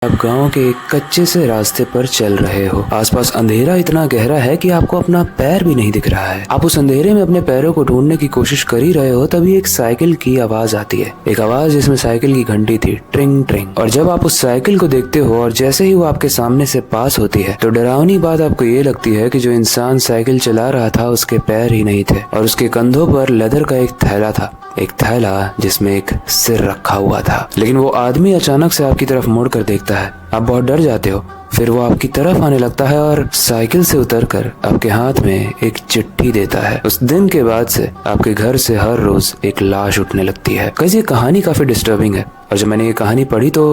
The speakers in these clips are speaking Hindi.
आप गांव के एक कच्चे से रास्ते पर चल रहे हो। आसपास अंधेरा इतना गहरा है कि आपको अपना पैर भी नहीं दिख रहा है। आप उस अंधेरे में अपने पैरों को ढूंढने की कोशिश कर ही रहे हो, तभी एक साइकिल की आवाज आती है। एक आवाज जिसमें साइकिल की घंटी थी, ट्रिंग ट्रिंग। और जब आप उस साइकिल को देखते हो और जैसे ही वो आपके सामने से पास होती है, तो डरावनी बात आपको ये लगती है कि जो इंसान साइकिल चला रहा था उसके पैर ही नहीं थे और उसके कंधों पर लेदर का एक थैला था। एक थैला जिसमें एक सिर रखा हुआ था। लेकिन वो आदमी अचानक से आपकी तरफ मुड़ कर देखता है। आप बहुत डर जाते हो। फिर वो आपकी तरफ आने लगता है और साइकिल से उतरकर आपके हाथ में एक चिट्ठी देता है। उस दिन के बाद से आपके घर से हर रोज एक लाश उठने लगती है। कैसे ये कहानी काफी डिस्टर्बिंग है, और जब मैंने ये कहानी पढ़ी तो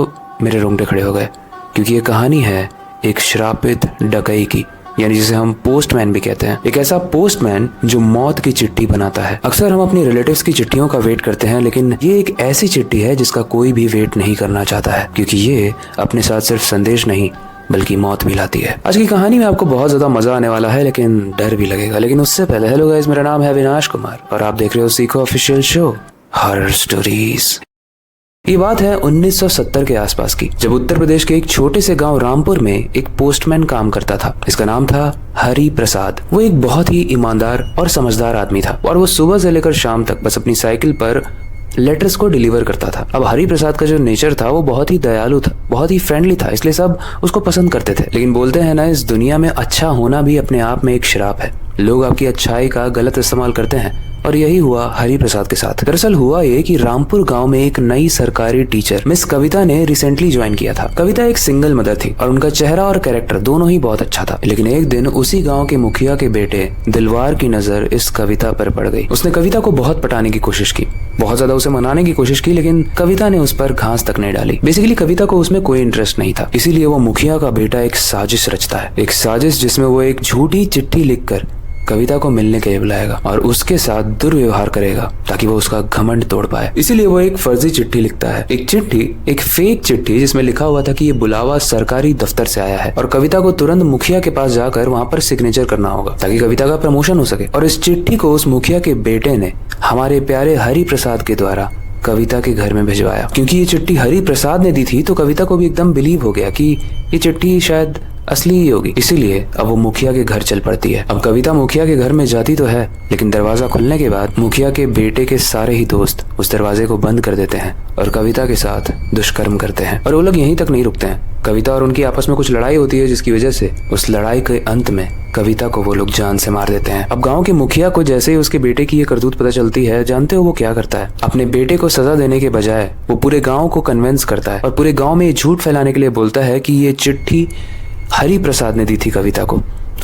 मेरे रोंगटे खड़े हो गए, क्योंकि ये कहानी है एक श्रापित डकई की, यानी जिसे हम पोस्टमैन भी कहते हैं। एक ऐसा पोस्टमैन जो मौत की चिट्ठी बनाता है। अक्सर हम अपनी रिलेटिव्स की चिट्ठियों का वेट करते हैं, लेकिन ये एक ऐसी चिट्ठी है जिसका कोई भी वेट नहीं करना चाहता है, क्योंकि ये अपने साथ सिर्फ संदेश नहीं बल्कि मौत भी लाती है। आज की कहानी में आपको बहुत ज्यादा मजा आने वाला है, लेकिन डर भी लगेगा। लेकिन उससे पहले हेलो गाइस, मेरा नाम है अविनाश कुमार और आप देख रहे हो सीखो ऑफिशियल शो हॉरर स्टोरीज। ये बात है 1970 के आसपास की, जब उत्तर प्रदेश के एक छोटे से गांव रामपुर में एक पोस्टमैन काम करता था। इसका नाम था हरि प्रसाद। वो एक बहुत ही ईमानदार और समझदार आदमी था और वो सुबह से लेकर शाम तक बस अपनी साइकिल पर लेटर्स को डिलीवर करता था। अब हरि प्रसाद का जो नेचर था वो बहुत ही दयालु था, बहुत ही फ्रेंडली था, इसलिए सब उसको पसंद करते थे। लेकिन बोलते हैं ना, इस दुनिया में अच्छा होना भी अपने आप में एक श्राप है। लोग आपकी अच्छाई का गलत इस्तेमाल करते हैं, और यही हुआ हरि प्रसाद के साथ। दरअसल हुआ ये कि रामपुर गांव में एक नई सरकारी टीचर मिस कविता ने रिसेंटली ज्वाइन किया था। कविता एक सिंगल मदर थी और उनका चेहरा और कैरेक्टर दोनों ही बहुत अच्छा था। लेकिन एक दिन उसी गांव के मुखिया के बेटे दिलवार की नजर इस कविता पर पड़ गई। उसने कविता को बहुत पटाने की कोशिश की, बहुत ज्यादा उसे मनाने की कोशिश की, लेकिन कविता ने उस पर घास तक नहीं डाली। बेसिकली कविता को उसमें कोई इंटरेस्ट नहीं था। इसीलिए वो मुखिया का बेटा एक साजिश रचता है, एक साजिश जिसमें वो एक झूठी चिट्ठी लिखकर कविता को मिलने के लिए बुलाएगा और उसके साथ दुर्व्यवहार करेगा ताकि वो उसका घमंड तोड़ पाए। इसीलिए वो एक फर्जी चिट्ठी लिखता है, एक चिट्ठी, एक फेक चिट्ठी जिसमें लिखा हुआ था कि ये बुलावा सरकारी दफ्तर से आया है और कविता को तुरंत मुखिया के पास जाकर वहाँ पर सिग्नेचर करना होगा ताकि कविता का प्रमोशन हो सके। और इस चिट्ठी को उस मुखिया के बेटे ने हमारे प्यारे हरि प्रसाद के द्वारा कविता के घर में भिजवाया। क्योंकि ये चिट्ठी हरि प्रसाद ने दी थी तो कविता को भी एकदम बिलीव हो गया कि ये चिट्ठी शायद असली ही होगी। इसीलिए अब वो मुखिया के घर चल पड़ती है। अब कविता मुखिया के घर में जाती तो है, लेकिन दरवाजा खुलने के बाद मुखिया के बेटे के सारे ही दोस्त उस दरवाजे को बंद कर देते हैं और कविता के साथ दुष्कर्म करते हैं। और वो लोग यहीं तक नहीं रुकते हैं। कविता और उनकी आपस में कुछ लड़ाई होती है, जिसकी वजह से उस लड़ाई के अंत में कविता को वो लोग जान से मार देते हैं। अब गांव के मुखिया को जैसे ही उसके बेटे की ये करतूत पता चलती है, जानते हो वो क्या करता है? अपने बेटे को सजा देने के बजाय वो पूरे गाँव को कन्विंस करता है और पूरे गाँव में ये झूठ फैलाने के लिए बोलता है कि ये चिट्ठी हरि प्रसाद ने दी थी कविता को,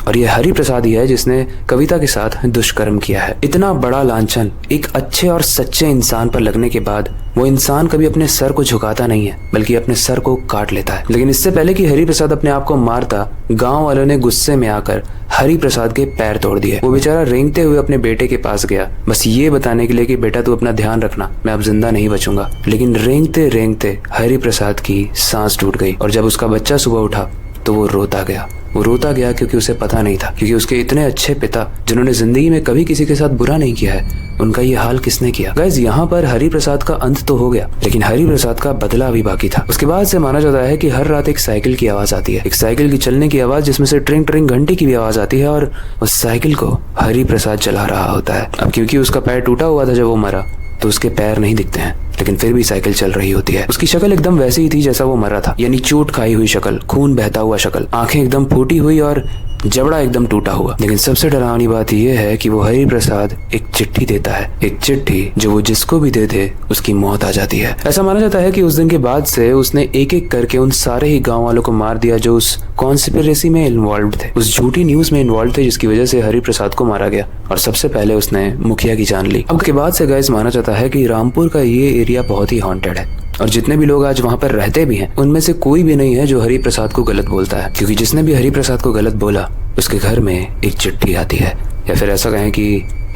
और ये हरि प्रसाद ही है जिसने कविता के साथ दुष्कर्म किया है। इतना बड़ा लांछन एक अच्छे और सच्चे इंसान पर लगने के बाद वो इंसान कभी अपने सर को झुकाता नहीं है, बल्कि अपने सर को काट लेता है। लेकिन इससे पहले कि हरि प्रसाद अपने आप को मारता, गांव वालों ने गुस्से में आकर हरि प्रसाद के पैर तोड़ दिए। वो बेचारा रेंगते हुए अपने बेटे के पास गया, बस ये बताने के लिए कि बेटा तू अपना ध्यान रखना, मैं अब जिंदा नहीं बचूंगा। लेकिन रेंगते रेंगते हरि प्रसाद की सांस टूट गई और जब उसका बच्चा सुबह उठा तो वो रोता गया। वो रोता गया क्योंकि उसे पता नहीं था, क्योंकि उसके इतने अच्छे पिता जिन्होंने जिंदगी में कभी किसी के साथ बुरा नहीं किया है, उनका ये हाल किसने किया। गाइस, यहाँ पर हरि प्रसाद का अंत तो हो गया, लेकिन हरि प्रसाद का बदला अभी बाकी था। उसके बाद से माना जाता है कि हर रात एक साइकिल की आवाज आती है, एक साइकिल की चलने की आवाज, जिसमें से ट्रिंग ट्रिंग घंटी की भी आवाज आती है, और उस साइकिल को हरि प्रसाद चला रहा होता है। अब क्योंकि उसका पैर टूटा हुआ था जब वो मरा, तो उसके पैर नहीं दिखते हैं, लेकिन फिर भी साइकिल चल रही होती है। उसकी शक्ल एकदम वैसी ही थी जैसा वो मरा था, यानी चोट खाई हुई शक्ल, खून बहता हुआ शक्ल, आंखें एकदम फूटी हुई और जबड़ा एकदम टूटा हुआ। लेकिन सबसे डरावनी बात यह है कि वो हरि प्रसाद एक चिट्ठी देता है, एक चिट्ठी जो वो जिसको भी दे दे उसकी मौत आ जाती है। ऐसा माना जाता है कि उस दिन के बाद से उसने एक एक करके उन सारे ही गांव वालों को मार दिया जो उस कॉन्स्पिरेसी में इन्वॉल्व थे, उस झूठी न्यूज में इन्वॉल्व थे, जिसकी वजह से हरि प्रसाद को मारा गया। और सबसे पहले उसने मुखिया की जान ली। अब के बाद से गाइस माना जाता है कि रामपुर का ये एरिया बहुत ही हॉन्टेड है, और जितने भी लोग आज वहाँ पर रहते भी हैं उनमें से कोई भी नहीं है जो हरि प्रसाद को गलत बोलता है, क्योंकि जिसने भी हरि प्रसाद को गलत बोला उसके घर में एक चिट्ठी आती है, या फिर ऐसा कहें कि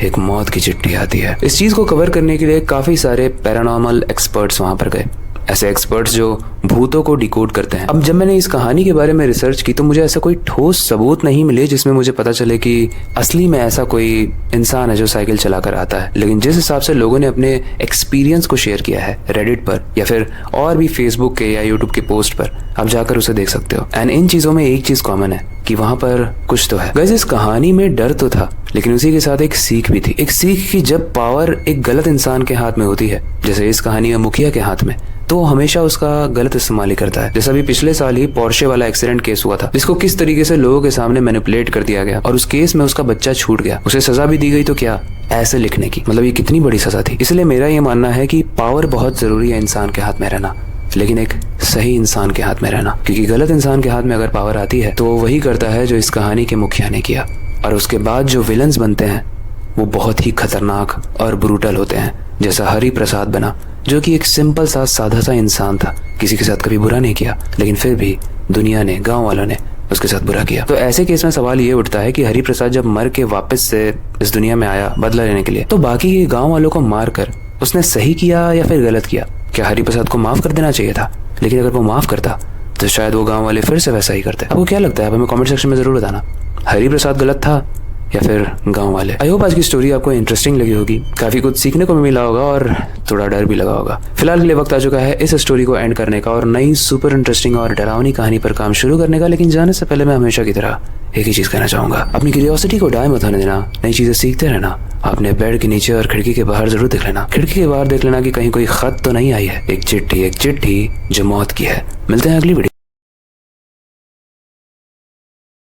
एक मौत की चिट्ठी आती है। इस चीज को कवर करने के लिए काफी सारे पैरानॉर्मल एक्सपर्ट्स वहाँ पर गए। ऐसे एक्सपर्ट्स जो भूतों को डिकोड करते हैं। अब जब मैंने इस कहानी के बारे में रिसर्च की तो मुझे ऐसा कोई ठोस सबूत नहीं मिले जिसमें मुझे पता चले कि असली में ऐसा कोई इंसान है जो साइकिल चलाकर आता है। लेकिन जिस हिसाब से लोगों ने अपने एक्सपीरियंस को शेयर किया है रेडिट पर या फिर और भी फेसबुक के या यूट्यूब के पोस्ट पर, आप जाकर उसे देख सकते हो। एंड इन चीजों में एक चीज कॉमन है कि वहां पर कुछ तो है। गाइस, इस कहानी में डर तो था लेकिन उसी के साथ एक सीख भी थी। एक सीख कि जब पावर एक गलत इंसान के हाथ में होती है, जैसे इस कहानी में मुखिया के हाथ में, तो हमेशा उसका गलत इस्तेमाल ही करता है। जैसा अभी पिछले साल ही पोर्शे वाला एक्सीडेंट केस हुआ था, जिसको किस तरीके से लोगों के सामने मैनिपुलेट कर दिया गया और उस केस में उसका बच्चा छूट गया, उसे सजा भी दी गई। तो क्या ऐसे लिखने की मतलब ये कितनी बड़ी सजा थी। इसलिए मेरा ये मानना है कि पावर बहुत जरूरी है इंसान के हाथ में रहना, लेकिन एक सही इंसान के हाथ में रहना। क्योंकि गलत इंसान के हाथ में अगर पावर आती है तो वो वही करता है जो इस कहानी के मुखिया ने किया। और उसके बाद जो विलन्स बनते हैं वो बहुत ही खतरनाक और ब्रूटल होते हैं। जैसा हरि प्रसाद बना, जो कि एक सिंपल सा सादा सा इंसान था, किसी के साथ कभी बुरा नहीं किया, लेकिन फिर भी दुनिया ने, गांव वालों ने उसके साथ बुरा किया। तो ऐसे केस में सवाल ये उठता है कि हरि प्रसाद जब मर के वापस से इस दुनिया में आया बदला लेने के लिए, तो बाकी के गाँव वालों को मार कर उसने सही किया या फिर गलत किया? क्या हरि प्रसाद को माफ कर देना चाहिए था? लेकिन अगर वो माफ करता तो शायद वो गांव वाले फिर से वैसा ही करते। आपको क्या लगता है? आप हमें कमेंट सेक्शन में जरूर बताना, हरि प्रसाद गलत था या फिर गांव वाले। आई होप आज की स्टोरी आपको इंटरेस्टिंग लगी होगी, काफी कुछ सीखने को मिला होगा और थोड़ा डर भी लगा होगा। फिलहाल के लिए वक्त आ चुका है इस स्टोरी को एंड करने का और नई सुपर इंटरेस्टिंग और डरावनी कहानी पर काम शुरू करने का। लेकिन जाने से पहले मैं हमेशा की तरह एक ही चीज कहना चाहूंगा, अपनी क्यूरियोसिटी को डाय मत होने देना, नई चीजें सीखते रहना। अपने बेड के नीचे और खिड़की के बाहर जरूर देख लेना, खिड़की के बाहर देख लेना कि कहीं कोई खत तो नहीं आई है। एक चिट्ठी जो मौत की है। मिलते हैं अगली वीडियो।